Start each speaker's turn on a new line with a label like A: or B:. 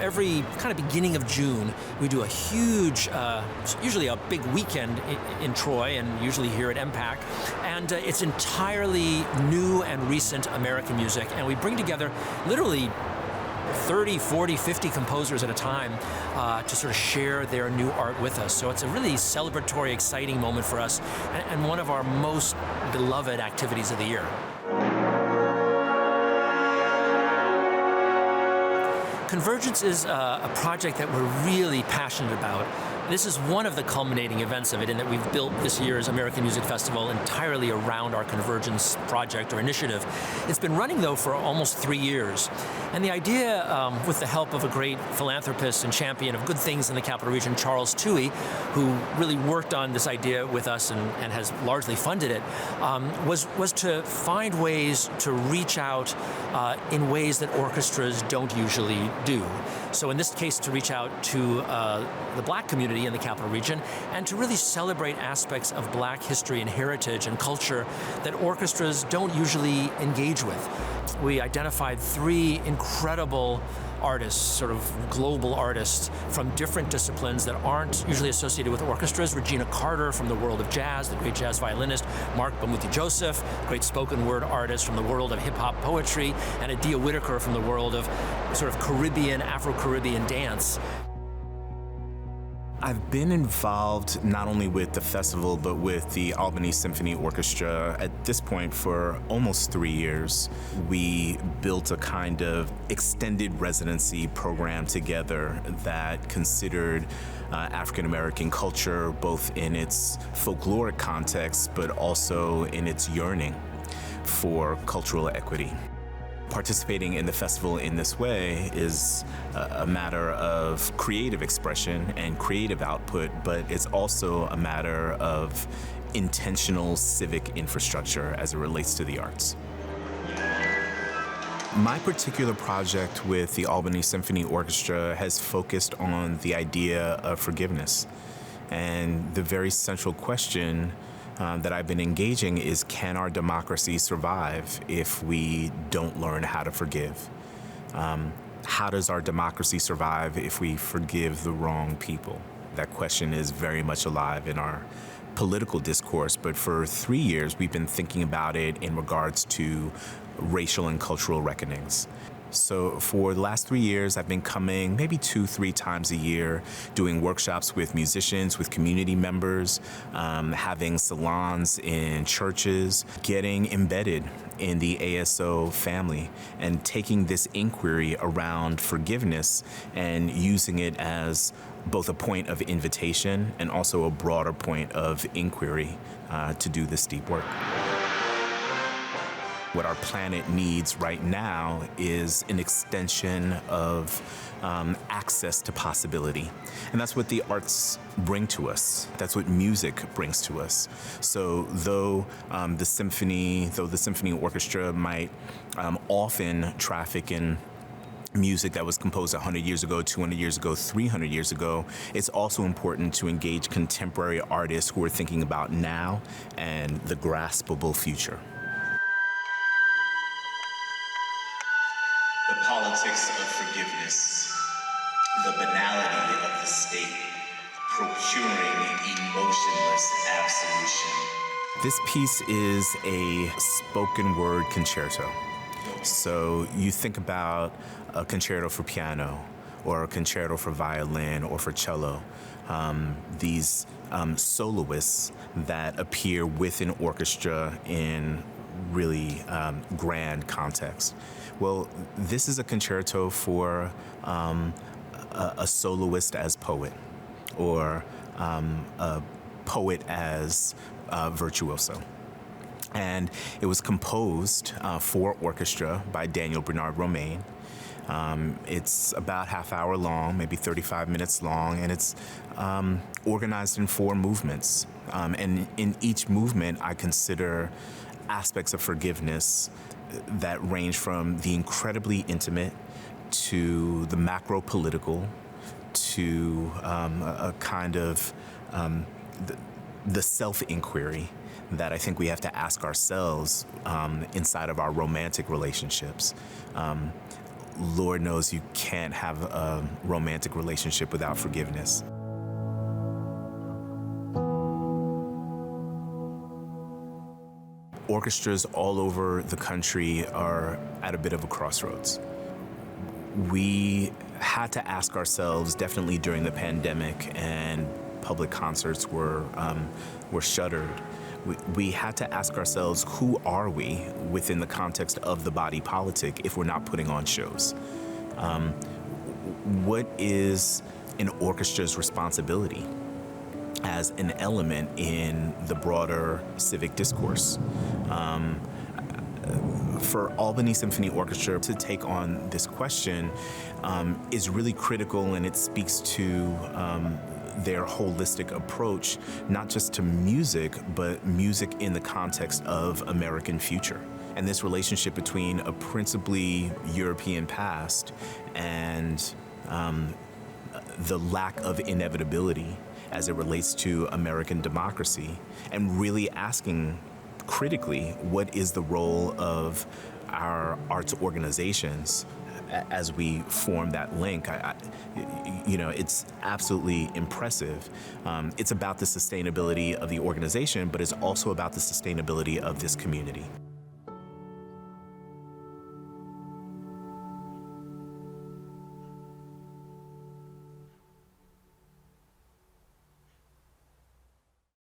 A: every kind of beginning of June, we do a huge, usually a big weekend in Troy, and usually here at MPAC. And it's entirely new and recent American music. And we bring together literally 30, 40, 50 composers at a time to sort of share their new art with us. So it's a really celebratory, exciting moment for us, and one of our most beloved activities of the year. Convergence is a project that we're really passionate about. This is one of the culminating events of it, in that we've built this year's American Music Festival entirely around our Convergence project or initiative. It's been running, though, for almost 3 years. And the idea, with the help of a great philanthropist and champion of good things in the Capital Region, Charles Toohey, who really worked on this idea with us and has largely funded it, was to find ways to reach out in ways that orchestras don't usually do. So in this case, to reach out to the Black community in the Capital Region, and to really celebrate aspects of Black history and heritage and culture that orchestras don't usually engage with. We identified 3 incredible artists, sort of global artists from different disciplines that aren't usually associated with orchestras. Regina Carter from the world of jazz, the great jazz violinist. Marc Bamuthi Joseph, great spoken word artist from the world of hip hop poetry. And Adia Whitaker from the world of sort of Caribbean, Afro-Caribbean dance.
B: I've been involved not only with the festival, but with the Albany Symphony Orchestra at this point for almost 3 years. We built a kind of extended residency program together that considered African American culture, both in its folkloric context, but also in its yearning for cultural equity. Participating in the festival in this way is a matter of creative expression and creative output, but it's also a matter of intentional civic infrastructure as it relates to the arts. My particular project with the Albany Symphony Orchestra has focused on the idea of forgiveness. And the very central question that I've been engaging is, can our democracy survive if we don't learn how to forgive? How does our democracy survive if we forgive the wrong people? That question is very much alive in our political discourse, but for 3 years we've been thinking about it in regards to racial and cultural reckonings. So for the last 3 years, I've been coming maybe 2-3 times a year, doing workshops with musicians, with community members, having salons in churches, getting embedded in the ASO family, and taking this inquiry around forgiveness and using it as both a point of invitation and also a broader point of inquiry to do this deep work. What our planet needs right now is an extension of access to possibility. And that's what the arts bring to us. That's what music brings to us. So though the symphony orchestra might often traffic in music that was composed 100 years ago, 200 years ago, 300 years ago, it's also important to engage contemporary artists who are thinking about now and the graspable future.
C: The politics of forgiveness, the banality of the state, procuring emotionless absolution.
B: This piece is a spoken word concerto. So you think about a concerto for piano, or a concerto for violin, or for cello. These soloists that appear with an orchestra in really grand context. Well, this is a concerto for a soloist as poet, or a poet as virtuoso. And it was composed for orchestra by Daniel Bernard Romain. It's about half hour long, maybe 35 minutes long, and it's organized in 4 movements. And in each movement, I consider aspects of forgiveness that range from the incredibly intimate to the macro political to a kind of the self-inquiry that I think we have to ask ourselves inside of our romantic relationships. Lord knows you can't have a romantic relationship without forgiveness. Orchestras all over the country are at a bit of a crossroads. We had to ask ourselves, definitely during the pandemic and public concerts were shuttered, we had to ask ourselves, who are we within the context of the body politic if we're not putting on shows? What is an orchestra's responsibility as an element in the broader civic discourse? For Albany Symphony Orchestra to take on this question is really critical, and it speaks to their holistic approach, not just to music, but music in the context of American future. And this relationship between a principally European past and the lack of inevitability as it relates to American democracy, and really asking critically, what is the role of our arts organizations as we form that link? It's absolutely impressive. It's about the sustainability of the organization, but it's also about the sustainability of this community.